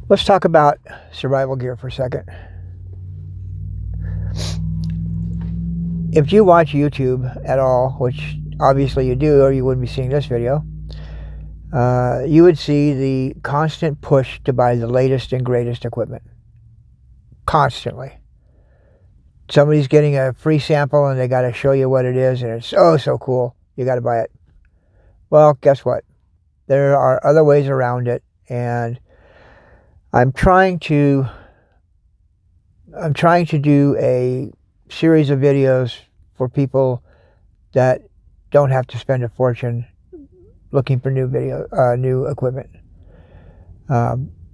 Let's talk about survival gear for a second. If you watch YouTube at all, which obviously you do or you wouldn't be seeing this video, you would see the constant push to buy the latest and greatest equipment. Constantly. Somebody's getting a free sample and they got to show you what it is, and it's so cool. You got to buy it. Well, guess what? There are other ways around it, and I'm trying to do a series of videos for people that don't have to spend a fortune looking for new equipment.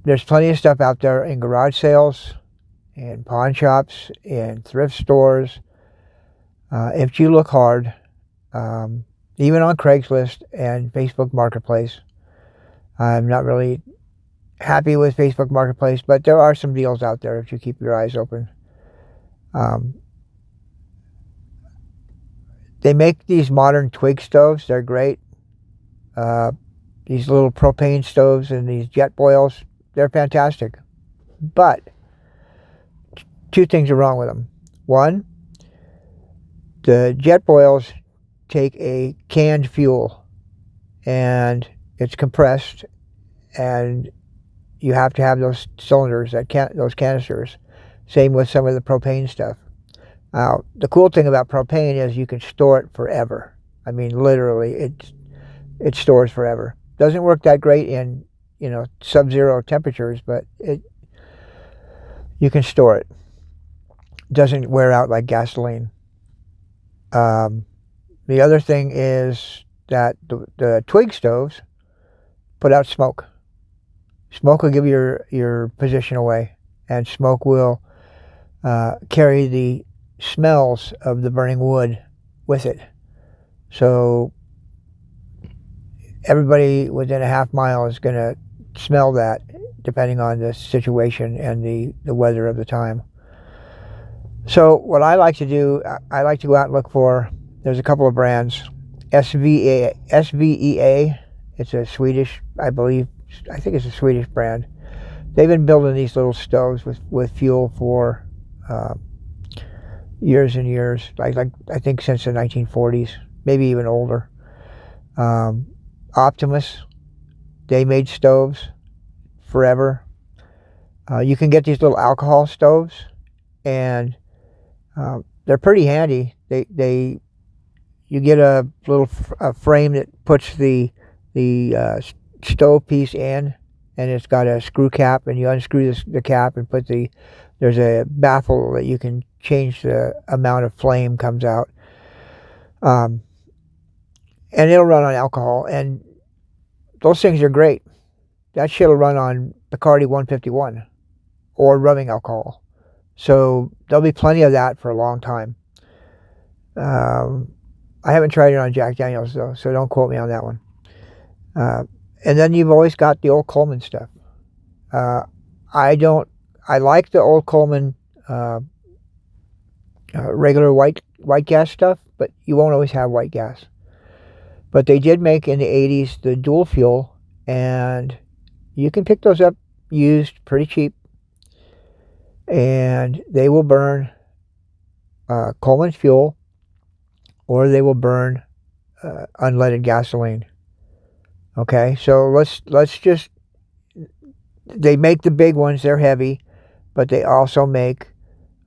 There's plenty of stuff out there in garage sales, in pawn shops, in thrift stores. If you look hard, even on Craigslist and Facebook Marketplace. I'm not really happy with Facebook Marketplace, but there are some deals out there if you keep your eyes open. They make these modern twig stoves. They're great. These little propane stoves and these jet boils, they're fantastic. But two things are wrong with them. One, the jet boils take a canned fuel and it's compressed, and you have to have those cylinders, those canisters. Same with some of the propane stuff. Now, the cool thing about propane is you can store it forever. I mean, literally, it stores forever. Doesn't work that great in, sub-zero temperatures, but you can store it. Doesn't wear out like gasoline. The other thing is that the twig stoves put out smoke. Smoke will give your position away, and smoke will carry the smells of the burning wood with it. So everybody within a half mile is going to smell that, depending on the situation and the weather of the time. So what I like to do, I like to go out and look for, there's a couple of brands. SVEA, it's a Swedish, I think it's a Swedish brand. They've been building these little stoves with fuel for years and years, like I think since the 1940s, maybe even older. Optimus, they made stoves forever. You can get these little alcohol stoves, and they're pretty handy. You get a little frame that puts the stove piece in, and it's got a screw cap, and you unscrew the cap and there's a baffle that you can change the amount of flame comes out. And it'll run on alcohol, and those things are great. That shit will run on Bacardi 151 or rubbing alcohol. So there'll be plenty of that for a long time. I haven't tried it on Jack Daniels though, so don't quote me on that one. And then you've always got the old Coleman stuff. I like the old Coleman regular white gas stuff, but you won't always have white gas. But they did make in the 80s the dual fuel, and you can pick those up used pretty cheap, and they will burn Coleman's fuel, or they will burn unleaded gasoline. Okay, so let's just, they make the big ones, they're heavy, but they also make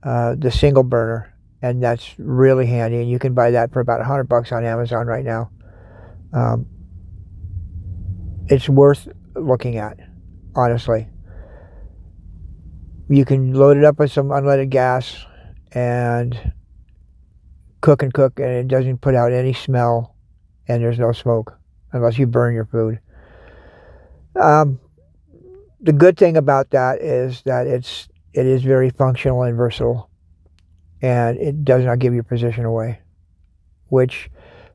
the single burner, and that's really handy, and you can buy that for about $100 on Amazon right now. It's worth looking at, honestly. You can load it up with some unleaded gas and cook, and it doesn't put out any smell, and there's no smoke unless you burn your food. The good thing about that is that it is very functional and versatile, and it does not give your position away, which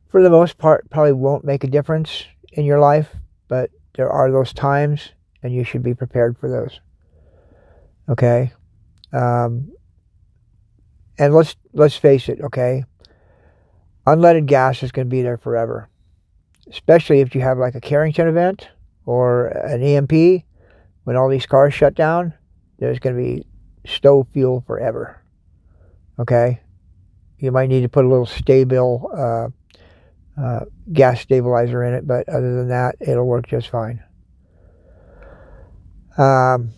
for the most part probably won't make a difference in your life, but there are those times, and you should be prepared for those. Okay? And let's face it, okay? Unleaded gas is going to be there forever, especially if you have like a Carrington event or an EMP. when all these cars shut down, there's going to be stove fuel forever. Okay? You might need to put a little gas stabilizer in it, but other than that, it'll work just fine. And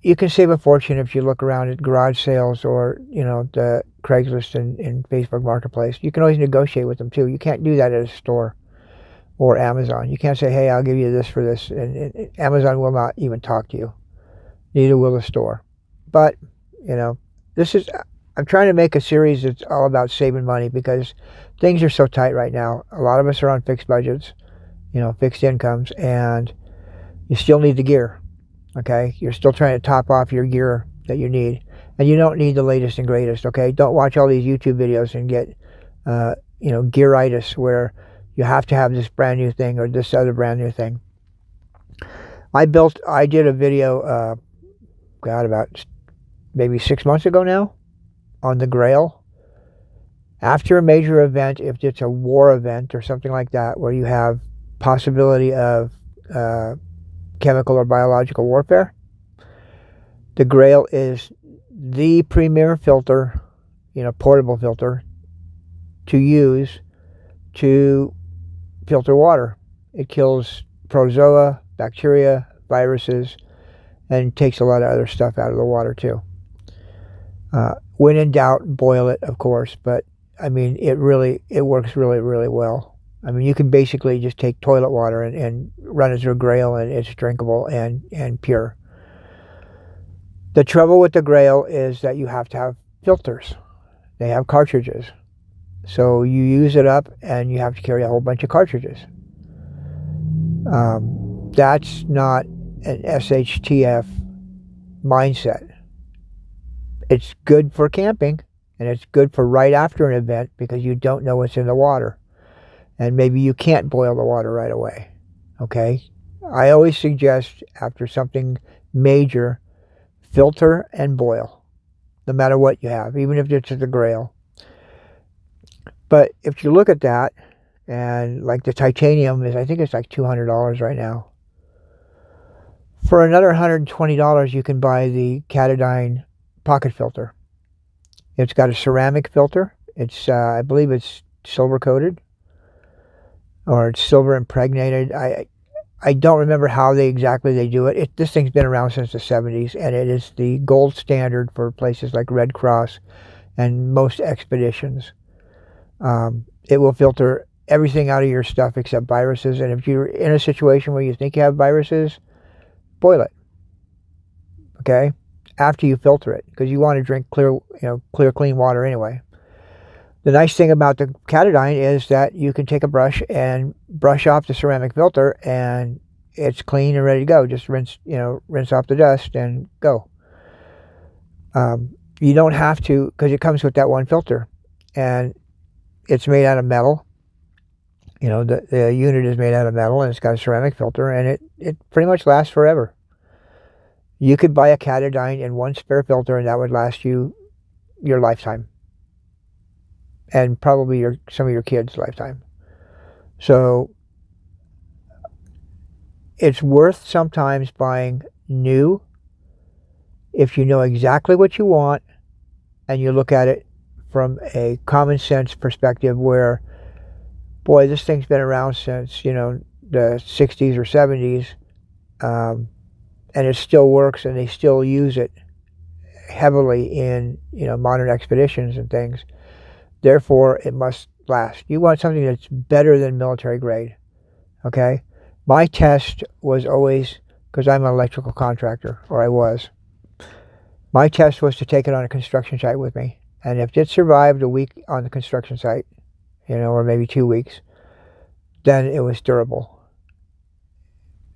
you can save a fortune if you look around at garage sales or, the Craigslist and Facebook Marketplace. You can always negotiate with them too. You can't do that at a store or Amazon. You can't say, hey, I'll give you this for this. And Amazon will not even talk to you. Neither will the store. But, I'm trying to make a series that's all about saving money because things are so tight right now. A lot of us are on fixed budgets, fixed incomes, and you still need the gear. Okay, you're still trying to top off your gear that you need, and you don't need the latest and greatest. Okay, don't watch all these YouTube videos and get, gearitis where you have to have this brand new thing or this other brand new thing. I did a video, about maybe 6 months ago now, on the Grail. After a major event, if it's a war event or something like that, where you have possibility of chemical or biological warfare, the Grail is the premier filter, portable filter to use to filter water. It kills protozoa, bacteria, viruses, and takes a lot of other stuff out of the water too. When in doubt, boil it, of course, but I mean, it works really, really well. I mean, you can basically just take toilet water and run it through a Grail, and it's drinkable and pure. The trouble with the Grail is that you have to have filters. They have cartridges. So you use it up and you have to carry a whole bunch of cartridges. That's not an SHTF mindset. It's good for camping, and it's good for right after an event because you don't know what's in the water. And maybe you can't boil the water right away. Okay? I always suggest after something major, filter and boil, no matter what you have, even if it's the Grail. But if you look at that, and like the titanium I think it's like $200 right now. For another $120, you can buy the Katadyn pocket filter. It's got a ceramic filter. It's I believe it's silver coated, or it's silver impregnated. I don't remember how they do it. This thing's been around since the 70s, and it is the gold standard for places like Red Cross and most expeditions. It will filter everything out of your stuff except viruses, and if you're in a situation where you think you have viruses, boil it. Okay? After you filter it, because you want to drink clear, clean water anyway. The nice thing about the Katadyn is that you can take a brush and brush off the ceramic filter, and it's clean and ready to go. Just rinse off the dust and go. You don't have to, because it comes with that one filter, and it's made out of metal. The unit is made out of metal, and it's got a ceramic filter, and it pretty much lasts forever. You could buy a Katadyn and one spare filter, and that would last you your lifetime. And probably some of your kids' lifetime. So it's worth sometimes buying new if you know exactly what you want and you look at it from a common sense perspective where, boy, this thing's been around since, the 60s or 70s. And it still works, and they still use it heavily in, modern expeditions and things. Therefore, it must last. You want something that's better than military grade, okay? My test was always, because I'm an electrical contractor, or I was, my test was to take it on a construction site with me. And if it survived a week on the construction site, or maybe 2 weeks, then it was durable.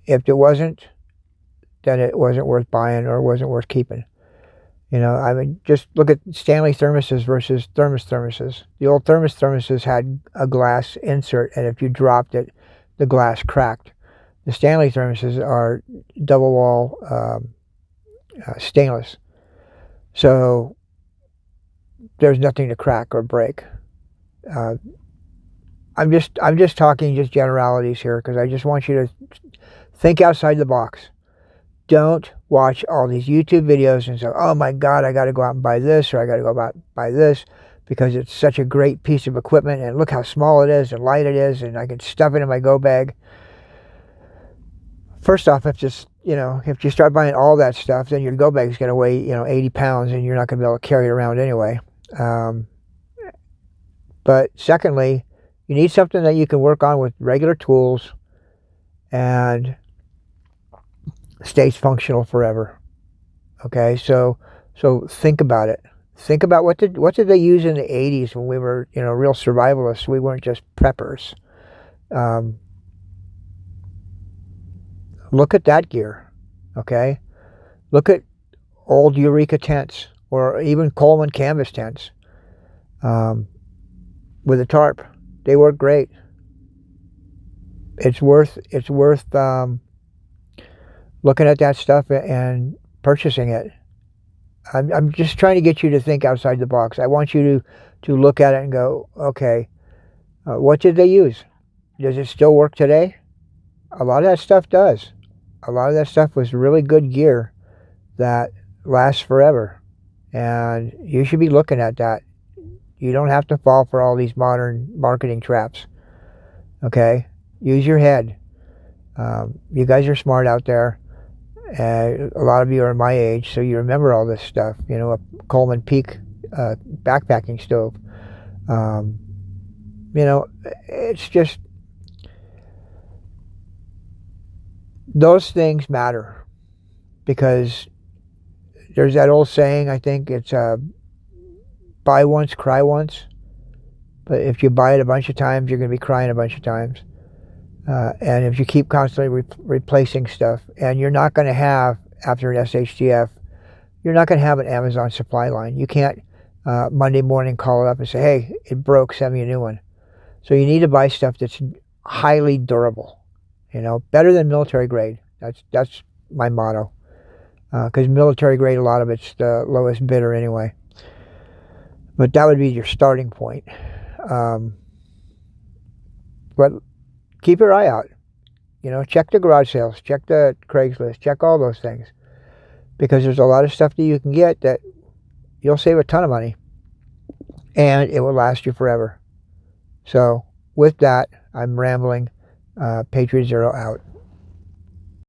If it wasn't, then it wasn't worth buying or wasn't worth keeping. Just look at Stanley thermoses versus thermoses. The old thermoses had a glass insert, and if you dropped it, the glass cracked. The Stanley thermoses are double wall stainless. So there's nothing to crack or break. I'm just talking just generalities here, because I just want you to Think outside the box. Don't watch all these YouTube videos and say, oh my God, I got to go out and buy this, or I got to go out and buy this because it's such a great piece of equipment, and look how small it is and light it is, and I can stuff it in my go bag. First off, if you start buying all that stuff, then your go bag is going to weigh 80 pounds, and you're not going to be able to carry it around anyway. But secondly, you need something that you can work on with regular tools and stays functional forever. Okay, so think about it. Think about what did they use in the 80s when we were real survivalists. We weren't just preppers. Look at that gear. Okay, look at old Eureka tents or even Coleman canvas tents with a tarp. They work great. It's worth looking at that stuff and purchasing it. I'm just trying to get you to think outside the box. I want you to look at it and go, okay, what did they use? Does it still work today? A lot of that stuff does. A lot of that stuff was really good gear that lasts forever. And you should be looking at that. You don't have to fall for all these modern marketing traps. Okay? Use your head. You guys are smart out there. A lot of you are my age, so you remember all this stuff. A Coleman Peak backpacking stove. It's just, those things matter, because there's that old saying, I think it's buy once, cry once. But if you buy it a bunch of times, you're going to be crying a bunch of times. And if you keep constantly replacing stuff, and you're not going to have, after an SHTF, you're not going to have an Amazon supply line. You can't Monday morning call it up and say, hey, it broke, send me a new one. So you need to buy stuff that's highly durable, better than military grade. That's my motto. Because military grade, a lot of it's the lowest bidder anyway. But that would be your starting point. But keep your eye out. Check the garage sales, check the Craigslist, check all those things. Because there's a lot of stuff that you can get that you'll save a ton of money. And it will last you forever. So, with that, I'm rambling. Patriot Zero out.